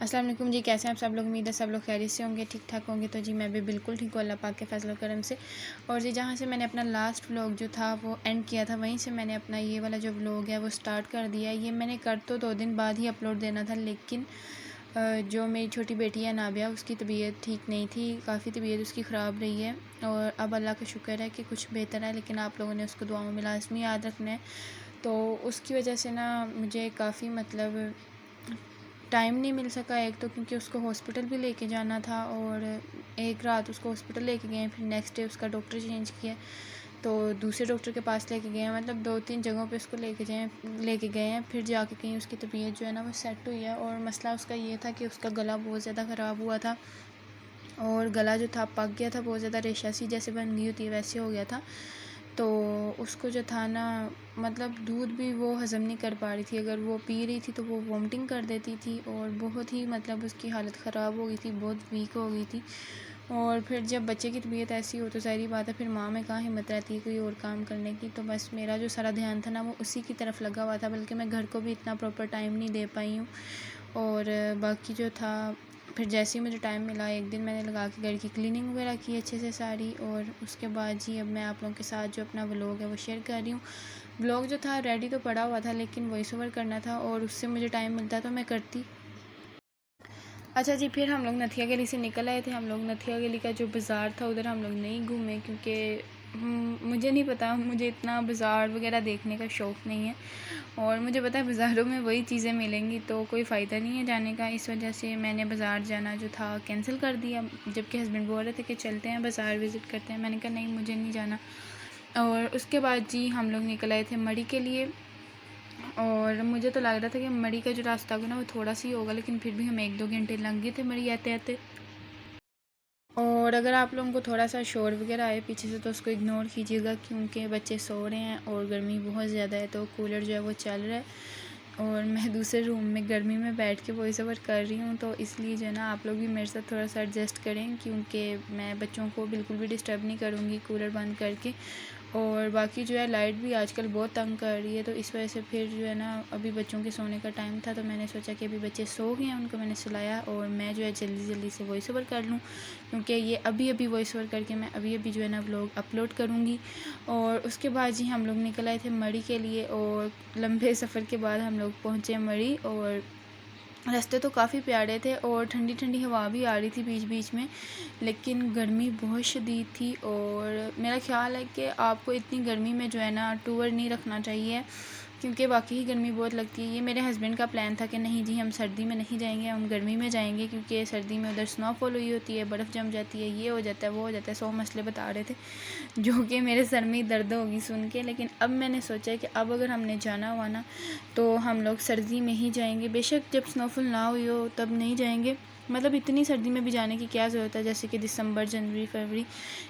अस्सलाम वालेकुम जी, कैसे हैं आप सब लोग। उम्मीद है सब लोग खैरियत से होंगे, ठीक ठाक होंगे। तो जी मैं भी बिल्कुल ठीक हूँ, अल्लाह पाक के फजल करम से। और जी जहाँ से मैंने अपना लास्ट व्लॉग जो था वो एंड किया था, वहीं से मैंने अपना ये वाला जो व्लॉग है वो स्टार्ट कर दिया। ये मैंने कर तो 2 दिन बाद ही अपलोड देना था, लेकिन जो मेरी छोटी बेटी है नाबिया, उसकी तबीयत ठीक नहीं थी, काफ़ी तबीयत उसकी ख़राब रही है। और अब अल्लाह का शुक्र है कि कुछ बेहतर है, लेकिन आप लोगों ने उसको दुआओं में लाज़मी याद रखना है। तो उसकी वजह से ना मुझे काफ़ी मतलब टाइम नहीं मिल सका। एक तो क्योंकि उसको हॉस्पिटल भी लेके जाना था, और एक रात उसको हॉस्पिटल लेके गए, फिर नेक्स्ट डे उसका डॉक्टर चेंज किया, तो दूसरे डॉक्टर के पास लेके गए हैं। मतलब 2-3 जगहों पे उसको लेके गए हैं, फिर जाके कहीं उसकी तबीयत जो है ना वो सेट हुई है। और मसला उसका ये था कि उसका गला बहुत ज़्यादा ख़राब हुआ था, और गला जो था पक गया था, बहुत ज़्यादा रेशा सी जैसे बन गई होती है वैसे हो गया था। तो उसको जो था ना, मतलब दूध भी वो हज़म नहीं कर पा रही थी। अगर वो पी रही थी तो वो वॉमिटिंग कर देती थी, और बहुत ही मतलब उसकी हालत ख़राब हो गई थी, बहुत वीक हो गई थी। और फिर जब बच्चे की तबीयत ऐसी हो तो ज़ाहिर बात है फिर माँ में कहाँ हिम्मत रहती है कोई और काम करने की। तो बस मेरा जो सारा ध्यान था ना वो उसी की तरफ लगा हुआ था, बल्कि मैं घर को भी इतना प्रॉपर टाइम नहीं दे पाई हूँ। और बाकी जो था, फिर जैसे ही मुझे टाइम मिला एक दिन मैंने लगा के घर की क्लीनिंग वगैरह की अच्छे से सारी। और उसके बाद जी अब मैं आप लोगों के साथ जो अपना व्लॉग है वो शेयर कर रही हूँ। व्लॉग जो था रेडी तो पड़ा हुआ था, लेकिन वॉइस ओवर करना था, और उससे मुझे टाइम मिलता तो मैं करती। अच्छा जी, फिर हम लोग नथिया गली से निकल आए थे। हम लोग नथिया गली का जो बाज़ार था उधर हम लोग नहीं घूमे, क्योंकि मुझे नहीं पता, मुझे इतना बाज़ार वगैरह देखने का शौक़ नहीं है। और मुझे पता है बाज़ारों में वही चीज़ें मिलेंगी तो कोई फ़ायदा नहीं है जाने का। इस वजह से मैंने बाज़ार जाना जो था कैंसिल कर दिया, जबकि हस्बैंड बोल रहे थे कि चलते हैं बाज़ार विज़िट करते हैं। मैंने कहा नहीं, मुझे नहीं जाना। और उसके बाद जी हम लोग निकल आए थे मड़ी के लिए। और मुझे तो लग रहा था कि मड़ी का जो रास्ता होगा ना वो थोड़ा सा ही होगा, लेकिन फिर भी हमें 1-2 घंटे लग गए थे मड़ी आते आते। और अगर आप लोगों को थोड़ा सा शोर वगैरह आए पीछे से तो उसको इग्नोर कीजिएगा, क्योंकि बच्चे सो रहे हैं और गर्मी बहुत ज़्यादा है, तो कूलर जो है वो चल रहा है। और मैं दूसरे रूम में गर्मी में बैठ के वॉइस ओवर कर रही हूँ, तो इसलिए जो है ना आप लोग भी मेरे साथ थोड़ा सा एडजस्ट करें, क्योंकि मैं बच्चों को बिल्कुल भी डिस्टर्ब नहीं करूँगी कूलर बंद करके। और बाकी जो है लाइट भी आजकल बहुत तंग कर रही है, तो इस वजह से फिर जो है ना अभी बच्चों के सोने का टाइम था, तो मैंने सोचा कि अभी बच्चे सो गए हैं, उनको मैंने सुलाया और मैं जो है जल्दी जल्दी से वॉइस ओवर कर लूँ, क्योंकि ये अभी अभी वॉइस ओवर करके मैं अभी अभी जो है ना व्लॉग अपलोड करूँगी। और उसके बाद जी हम लोग निकल आए थे मड़ी के लिए, और लंबे सफ़र के बाद हम लोग पहुँचे मड़ी। और रास्ते तो काफ़ी प्यारे थे, और ठंडी ठंडी हवा भी आ रही थी बीच बीच में, लेकिन गर्मी बहुत शदीद थी। और मेरा ख़्याल है कि आपको इतनी गर्मी में जो है ना टूर नहीं रखना चाहिए, क्योंकि वाकई ही गर्मी बहुत लगती है। ये मेरे हस्बैंड का प्लान था कि नहीं जी हम सर्दी में नहीं जाएंगे, हम गर्मी में जाएंगे, क्योंकि सर्दी में उधर स्नोफॉल हुई होती है, बर्फ़ जम जाती है, ये हो जाता है वो हो जाता है, 100 मसले बता रहे थे, जो कि मेरे सर में ही दर्द होगी सुन के। लेकिन अब मैंने सोचा कि अब अगर हमने जाना हुआ ना तो हम लोग सर्दी में ही जाएंगे। बेशक जब स्नोफॉल ना हुई हो तब नहीं जाएंगे, मतलब इतनी सर्दी में भी जाने की क्या ज़रूरत है, जैसे कि दिसंबर, जनवरी, फरवरी,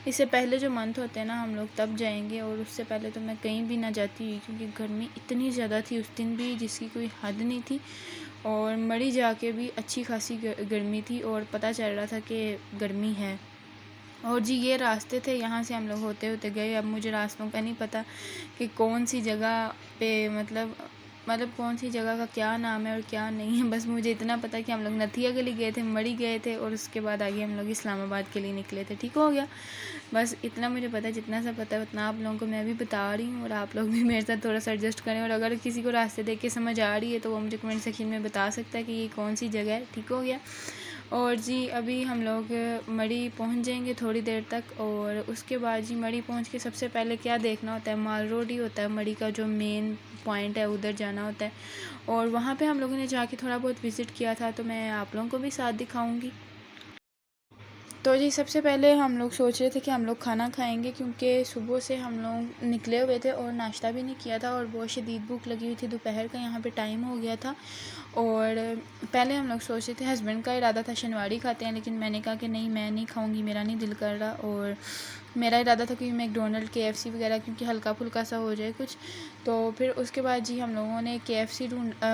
इससे पहले जो मंथ होते हैं ना हम लोग तब जाएंगे। और उससे पहले तो मैं कहीं भी ना जाती, क्योंकि गर्मी इतनी ज़्यादा थी उस दिन भी जिसकी कोई हद नहीं थी। और मड़ी जाके भी अच्छी खासी गर्मी थी, और पता चल रहा था कि गर्मी है। और जी ये रास्ते थे, यहाँ से हम लोग होते होते गए। अब मुझे रास्तों का नहीं पता कि कौन सी जगह पे मतलब कौन सी जगह का क्या नाम है और क्या नहीं है। बस मुझे इतना पता है कि हम लोग नथिया गली गए थे, मड़ी गए थे, और उसके बाद आगे हम लोग इस्लामाबाद के लिए निकले थे। ठीक हो गया, बस इतना मुझे पता है। जितना सा पता है उतना आप लोगों को मैं भी बता रही हूँ, और आप लोग भी मेरे साथ थोड़ा सा एडजस्ट करें। और अगर किसी को रास्ते देख के समझ आ रही है तो वो मुझे कमेंट सेक्शन में बता सकता है कि ये कौन सी जगह है। ठीक हो गया। और जी अभी हम लोग मड़ी पहुंच जाएंगे थोड़ी देर तक। और उसके बाद जी मड़ी पहुंच के सबसे पहले क्या देखना होता है, माल रोड ही होता है मड़ी का जो मेन पॉइंट है, उधर जाना होता है। और वहाँ पे हम लोगों ने जाके थोड़ा बहुत विज़िट किया था, तो मैं आप लोगों को भी साथ दिखाऊंगी। तो जी सबसे पहले हम लोग सोच रहे थे कि हम लोग खाना खाएंगे, क्योंकि सुबह से हम लोग निकले हुए थे और नाश्ता भी नहीं किया था, और बहुत शदीद भूख लगी हुई थी, दोपहर का यहाँ पे टाइम हो गया था। और पहले हम लोग सोच रहे थे, हस्बैंड का इरादा था शनिवारी खाते हैं, लेकिन मैंने कहा कि नहीं मैं नहीं खाऊंगी, मेरा नहीं दिल कर रहा। और मेरा इरादा था कि मैकडोनल्ड, KFC वगैरह, क्योंकि हल्का फुल्का सा हो जाए कुछ। तो फिर उसके बाद जी हम लोगों ने KFC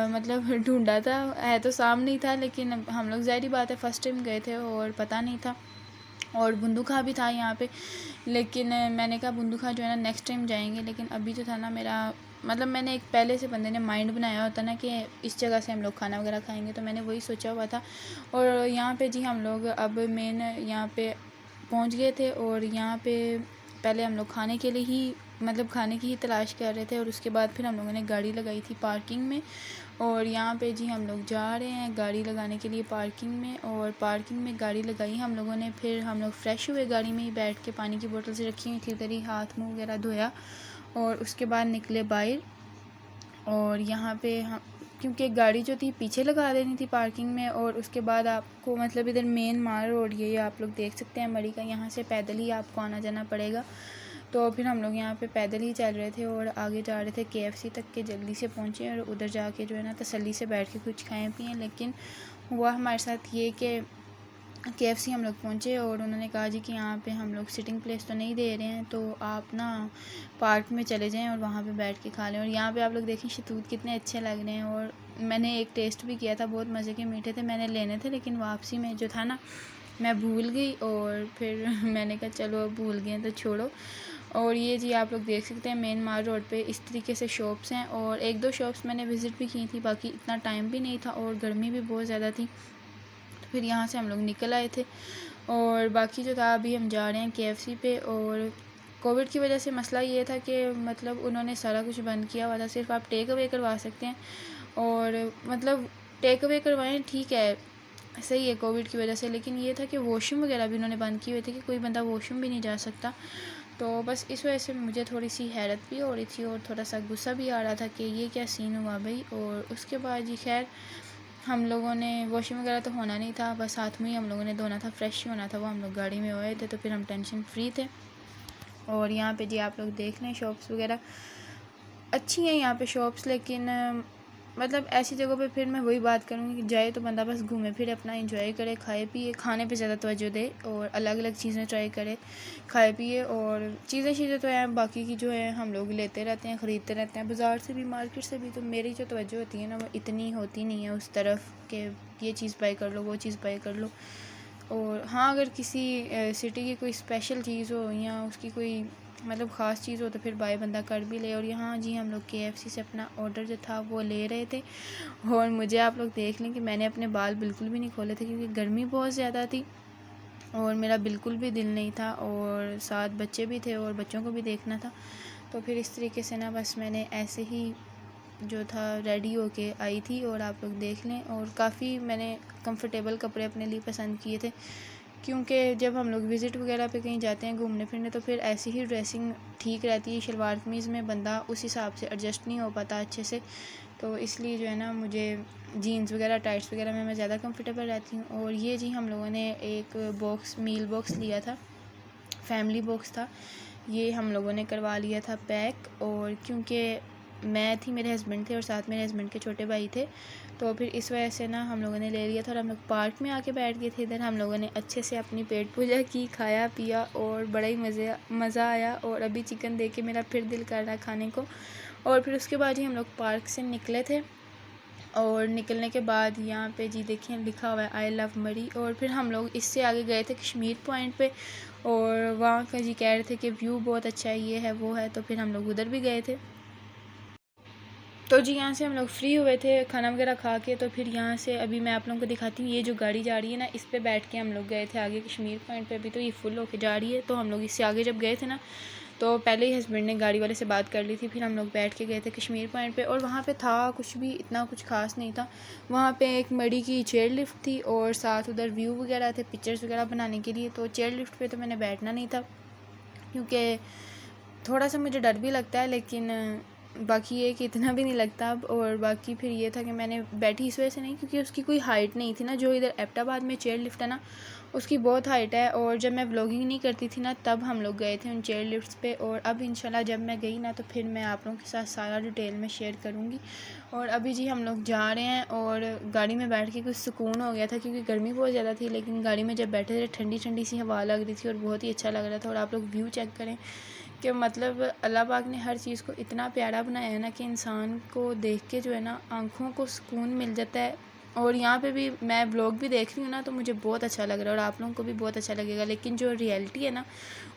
मतलब ढूंढा था, है तो सामने ही था, लेकिन हम लोग ज़ाहिर बात है फ़र्स्ट टाइम गए थे और पता नहीं था। और बुंदू खा भी था यहाँ पे, लेकिन मैंने कहा बुंदू खा जो है ना नेक्स्ट टाइम जाएंगे। लेकिन अभी जो था ना मेरा मतलब मैंने एक पहले से बंदे ने माइंड बनाया होता ना कि इस जगह से हम लोग खाना वगैरह खाएंगे, तो मैंने वही सोचा हुआ था। और यहाँ पे जी हम लोग अब मेन यहाँ पे पहुँच गए थे, और यहाँ पे पहले हम लोग खाने के लिए ही मतलब खाने की ही तलाश कर रहे थे, और उसके बाद फिर हम लोगों ने गाड़ी लगाई थी पार्किंग में। और यहाँ पे जी हम लोग जा रहे हैं गाड़ी लगाने के लिए पार्किंग में, और पार्किंग में गाड़ी लगाई हम लोगों ने। फिर हम लोग फ़्रेश हुए गाड़ी में ही बैठ के, पानी की बोतल से रखी हुई थी उधर ही, हाथ मुँह वगैरह धोया और उसके बाद निकले बाहर। और यहाँ पे हम क्योंकि गाड़ी जो थी पीछे लगा देनी थी पार्किंग में, और उसके बाद आपको मतलब इधर मेन मार रोड ये आप लोग देख सकते हैं मरी का, यहाँ से पैदल ही आपको आना जाना पड़ेगा। तो फिर हम लोग यहाँ पे पैदल ही चल रहे थे और आगे जा रहे थे KFC तक के, जल्दी से पहुँचे और उधर जाके जो है ना तसल्ली से बैठ के कुछ खाएँ पिएँ। लेकिन हुआ हमारे साथ ये कि KFC हम लोग पहुँचे और उन्होंने कहा जी कि यहाँ पे हम लोग सिटिंग प्लेस तो नहीं दे रहे हैं, तो आप ना पार्क में चले जाएं और वहाँ पे बैठ के खा लें। और यहाँ पे आप लोग देखें शतूत कितने अच्छे लग रहे हैं, और मैंने एक टेस्ट भी किया था, बहुत मज़े के मीठे थे, मैंने लेने थे लेकिन वापसी में जो था ना मैं भूल गई, और फिर मैंने कहा चलो अब भूल गए तो छोड़ो। और ये जी आप लोग देख सकते हैं मेन मार रोड पे इस तरीके से शॉप्स हैं, और एक दो शॉप्स मैंने विज़िट भी की थी, बाकी इतना टाइम भी नहीं था और गर्मी भी बहुत ज़्यादा थी। तो फिर यहाँ से हम लोग निकल आए थे, और बाकी जो था अभी हम जा रहे हैं KFC पे। और कोविड की वजह से मसला ये था कि मतलब उन्होंने सारा कुछ बंद किया हुआ था, सिर्फ आप टेक अवे करवा सकते हैं। और मतलब टेक अवे करवाएं ठीक है, सही है कोविड की वजह से, लेकिन ये था कि वॉशरूम वगैरह भी उन्होंने बंद किए हुए थे कि कोई बंदा वॉशरूम भी नहीं जा सकता। तो बस इस वजह से मुझे थोड़ी सी हैरत भी हो रही थी और थोड़ा सा गुस्सा भी आ रहा था कि ये क्या सीन हुआ भाई। और उसके बाद जी खैर हम लोगों ने वॉशरूम वगैरह तो होना नहीं था, बस हाथ में ही हम लोगों ने धोना था, फ्रेश होना था, वो हम लोग गाड़ी में हुए थे तो फिर हम टेंशन फ्री थे। और यहाँ पे जी आप लोग देख लें शॉप्स वगैरह अच्छी हैं यहाँ पे शॉप्स, लेकिन मतलब ऐसी जगहों पे फिर मैं वही बात करूँगी कि जाए तो बंदा बस घूमे फिरे, अपना एंजॉय करे, खाए पिए, खाने पे ज़्यादा तवज्जो दे और अलग अलग चीज़ें ट्राई करे, खाए पिए। और चीज़ें तो हैं बाकी की जो है हम लोग लेते रहते हैं, ख़रीदते रहते हैं बाज़ार से भी मार्केट से भी, तो मेरी जो तवज्जो होती है ना वो इतनी होती नहीं है उस तरफ कि ये चीज़ बाई कर लो वो चीज़ बाई कर लो। और हाँ अगर किसी सिटी की कोई स्पेशल चीज़ हो या उसकी कोई मतलब ख़ास चीज़ हो तो फिर बाय बंदा कर भी ले। और यहाँ जी हम लोग KFC से अपना ऑर्डर जो था वो ले रहे थे, और मुझे आप लोग देख लें कि मैंने अपने बाल बिल्कुल भी नहीं खोले थे क्योंकि गर्मी बहुत ज़्यादा थी और मेरा बिल्कुल भी दिल नहीं था, और साथ बच्चे भी थे और बच्चों को भी देखना था। तो फिर इस तरीके से ना बस मैंने ऐसे ही जो था रेडी होके आई थी, और आप लोग देख लें। और काफ़ी मैंने कंफर्टेबल कपड़े अपने लिए पसंद किए थे, क्योंकि जब हम लोग विज़िट वगैरह पे कहीं जाते हैं घूमने फिरने तो फिर ऐसी ही ड्रेसिंग ठीक रहती है, शलवार कमीज़ में बंदा उस हिसाब से एडजस्ट नहीं हो पाता अच्छे से। तो इसलिए जो है ना मुझे जीन्स वगैरह टाइट्स वगैरह में मैं ज़्यादा कंफर्टेबल रहती हूँ। और ये जी हम लोगों ने एक बॉक्स मील बॉक्स लिया था, फैमिली बॉक्स था, ये हम लोगों ने करवा लिया था पैक। और क्योंकि मैं थी, मेरे हस्बैंड थे और साथ मेरे हस्बैंड के छोटे भाई थे, तो फिर इस वजह से ना हम लोगों ने ले लिया था। और हम लोग पार्क में आके बैठ गए थे, इधर हम लोगों ने अच्छे से अपनी पेट पूजा की, खाया पिया और बड़ा ही मज़ा आया। और अभी चिकन देख के मेरा फिर दिल कर रहा है खाने को। और फिर उसके बाद ही हम लोग पार्क से निकले थे, और निकलने के बाद यहाँ पे जी देखिए लिखा हुआ है आई लव मरी। और फिर हम लोग इससे आगे गए थे कश्मीर पॉइंट पे, और वहाँ का जी कह रहे थे कि व्यू बहुत अच्छा है, ये है वो है, तो फिर हम लोग उधर भी गए थे। तो जी यहाँ से हम लोग फ्री हुए थे खाना वगैरह खा के, तो फिर यहाँ से अभी मैं आप लोगों को दिखाती हूँ, ये जो गाड़ी जा रही है ना इस पे बैठ के हम लोग गए थे आगे कश्मीर पॉइंट पे। अभी तो ये फुल होके जा रही है, तो हम लोग इससे आगे जब गए थे ना तो पहले ही हस्बैंड ने गाड़ी वाले से बात कर ली थी, फिर हम लोग बैठ के गए थे कश्मीर पॉइंट पे। और वहाँ पे था कुछ भी इतना कुछ खास नहीं था, वहाँ पे एक मड़ी की चेयर लिफ्ट थी और साथ उधर व्यू वगैरह थे पिक्चर्स वगैरह बनाने के लिए। तो चेयर लिफ्ट पे तो मैंने बैठना नहीं था क्योंकि थोड़ा सा मुझे डर भी लगता है, लेकिन बाकी ये कि इतना भी नहीं लगता अब। और बाकी फिर ये था कि मैंने बैठी इस वजह से नहीं क्योंकि उसकी कोई हाइट नहीं थी ना, जो इधर एबटाबाद में चेयर लिफ्ट है ना उसकी बहुत हाइट है। और जब मैं व्लॉगिंग नहीं करती थी ना तब हम लोग गए थे उन चेयर लिफ्ट्स पे, और अब इंशाल्लाह जब मैं गई ना तो फिर मैं आप लोगों के साथ सारा डिटेल में शेयर करूँगी। और अभी जी हम लोग जा रहे हैं, और गाड़ी में बैठ के कुछ सुकून हो गया था क्योंकि गर्मी बहुत ज़्यादा थी, लेकिन गाड़ी में जब बैठे थे ठंडी ठंडी सी हवा लग रही थी और बहुत ही अच्छा लग रहा था। और आप लोग व्यू चेक करें कि मतलब अल्लाह पाक ने हर चीज़ को इतना प्यारा बनाया है ना कि इंसान को देख के जो है ना आँखों को सुकून मिल जाता है। और यहाँ पे भी मैं व्लॉग भी देख रही हूँ ना, तो मुझे बहुत अच्छा लग रहा है और आप लोगों को भी बहुत अच्छा लगेगा। लेकिन जो रियलिटी है ना,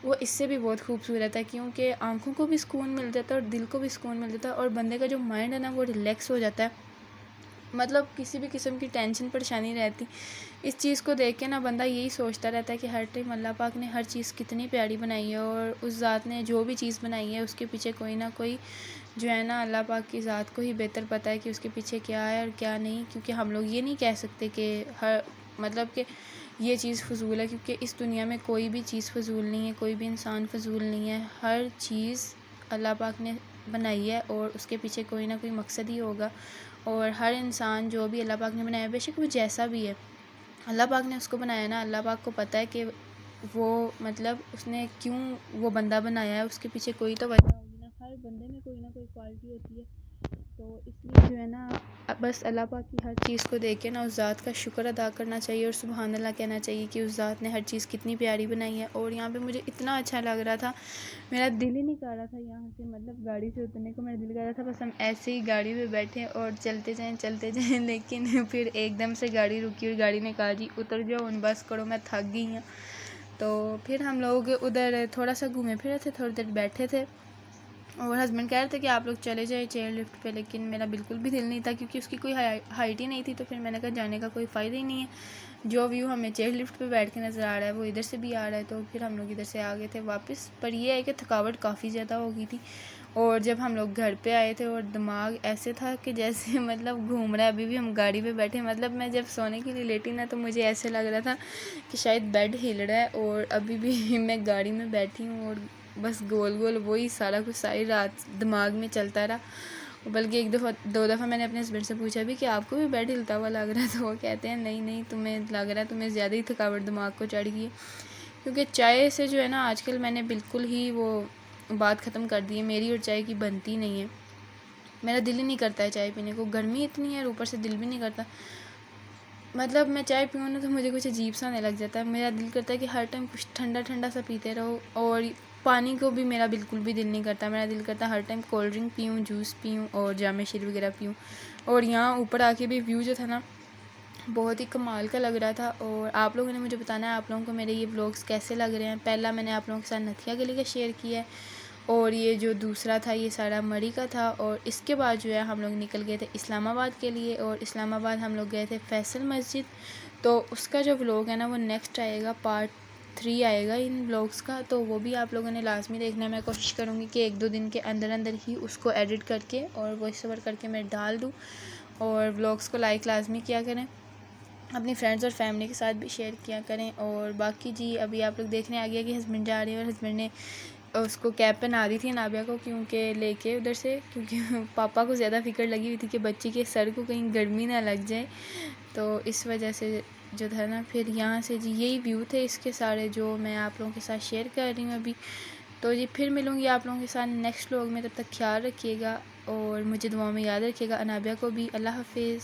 वो इससे भी बहुत खूबसूरत है, क्योंकि आंखों को भी सुकून मिल जाता है और दिल को भी सुकून मिल जाता है और बंदे का जो माइंड है ना, वो रिलैक्स हो जाता है। मतलब किसी भी किस्म की टेंशन परेशानी रहती, इस चीज़ को देख के ना बंदा यही सोचता रहता है कि हर टाइम अल्लाह पाक ने हर चीज़ कितनी प्यारी बनाई है और उस ज़ात ने जो भी चीज़ बनाई है उसके पीछे कोई ना कोई जो है ना, अल्लाह पाक की ज़ात को ही बेहतर पता है कि उसके पीछे क्या है और क्या नहीं। क्योंकि हम लोग ये नहीं कह सकते कि हर मतलब कि ये चीज़ फ़जूल है, क्योंकि इस दुनिया में कोई भी चीज़ फ़जूल नहीं है, कोई भी इंसान फ़जूल नहीं है। हर चीज़ अल्लाह पाक ने बनाई है और उसके पीछे कोई ना कोई मकसद ही होगा। और हर इंसान जो भी अल्लाह पाक ने बनाया, बेशक वो जैसा भी है, अल्लाह पाक ने उसको बनाया ना, अल्लाह पाक को पता है कि वो मतलब उसने क्यों वो बंदा बनाया है, उसके पीछे कोई तो वजह होगी ना। हर बंदे में कोई ना कोई क्वालिटी होती है, तो इसलिए जो है ना, बस अल्लाह पाक की हर चीज़ को देख के ना उस ज़ात का शुक्र अदा करना चाहिए और सुबहान अल्लाह कहना चाहिए कि उस ज़ात ने हर चीज़ कितनी प्यारी बनाई है। और यहाँ पे मुझे इतना अच्छा लग रहा था, मेरा दिल ही नहीं कर रहा था यहाँ से मतलब गाड़ी से उतरने को। मेरा दिल कर रहा था बस हम ऐसे ही गाड़ी में बैठे और चलते जाएँ लेकिन फिर एकदम से गाड़ी रुकी और गाड़ी ने कहा जी उतर जाओ, बस करो, मैं थक गई हूँ। तो फिर हम लोग उधर थोड़ा सा घूमे फिरे थे, थोड़ी देर बैठे थे और हस्बैंड कह रहे थे कि आप लोग चले जाए चेयर लिफ्ट पे, लेकिन मेरा बिल्कुल भी दिल नहीं था, क्योंकि उसकी कोई हाइट ही नहीं थी। तो फिर मैंने कहा जाने का कोई फ़ायदा ही नहीं है, जो व्यू हमें चेयर लिफ्ट पे बैठ के नज़र आ रहा है वो इधर से भी आ रहा है। तो फिर हम लोग इधर से आ गए थे वापस। पर ये है कि थकावट काफ़ी ज़्यादा हो गई थी और जब हम लोग घर पे आए थे और दिमाग ऐसे था कि जैसे मतलब घूम रहा है। अभी भी हम गाड़ी पे बैठे, मतलब मैं जब सोने के लिए लेटी ना, तो मुझे ऐसे लग रहा था कि शायद बेड हिल रहा है और अभी भी मैं गाड़ी में बैठी हूँ और बस गोल गोल वही सारा कुछ सारी रात दिमाग में चलता रहा। बल्कि एक दफ़ा दो दफ़ा मैंने अपने हस्बैंड से पूछा भी कि आपको भी बेड हिलता हुआ लग रहा है, तो वो कहते हैं नहीं नहीं, तुम्हें लग रहा है तुम्हें ज़्यादा ही थकावट दिमाग को चढ़ गई है। क्योंकि चाय से जो है ना, आजकल मैंने बिल्कुल ही वो बात ख़त्म कर दी है, मेरी और चाय की बनती नहीं है। मेरा दिल ही नहीं करता है चाय पीने को, गर्मी इतनी है और ऊपर से दिल भी नहीं करता। मतलब मैं चाय पीऊँ ना तो मुझे कुछ अजीब सा होने लग जाता है, मेरा दिल करता है कि हर टाइम कुछ ठंडा ठंडा सा पीते रहो। और पानी को भी मेरा बिल्कुल भी दिल नहीं करता, मेरा दिल करता है हर टाइम कोल्ड ड्रिंक पीऊँ, जूस पीऊँ और जाम शीर वगैरह पीऊँ। और यहाँ ऊपर आके भी व्यू जो था ना, बहुत ही कमाल का लग रहा था। और आप लोगों ने मुझे बताना है आप लोगों को मेरे ये व्लॉग्स कैसे लग रहे हैं। पहला मैंने आप लोगों के साथ नथिया गली का शेयर किया है और ये जो दूसरा था ये सारा मरी का था। और इसके बाद जो है हम लोग निकल गए थे इस्लामाबाद के लिए और इस्लामाबाद हम लोग गए थे फैसल मस्जिद। तो उसका जो व्लॉग है ना वो नेक्स्ट आएगा, पार्ट 3 आएगा इन व्लॉग्स का, तो वो भी आप लोगों ने लाजमी देखना है। मैं कोशिश करूँगी कि 1-2 दिन के अंदर अंदर ही उसको एडिट करके और वॉइस ओवर करके मैं डाल दूँ। और व्लॉग्स को लाइक लाजमी किया करें, अपनी फ्रेंड्स और फैमिली के साथ भी शेयर किया करें। और बाकी जी अभी आप लोग देखने आ गया कि हस्बैंड जा रहे हैं और हस्बैंड ने उसको कैब पहना दी थी नाबिया को, क्योंकि लेके उधर से, क्योंकि पापा को ज़्यादा फ़िक्र लगी हुई थी कि बच्ची के सर को कहीं गर्मी ना लग जाए, तो इस वजह से जो था ना। फिर यहाँ से जी यही व्यू थे इसके सारे जो मैं आप लोगों के साथ शेयर कर रही हूँ अभी। तो जी फिर मिलूँगी आप लोगों के साथ नेक्स्ट व्लॉग में, तब तक ख्याल रखिएगा और मुझे दुआ में याद रखिएगा, अनाबिया को भी। अल्लाह हाफिज़।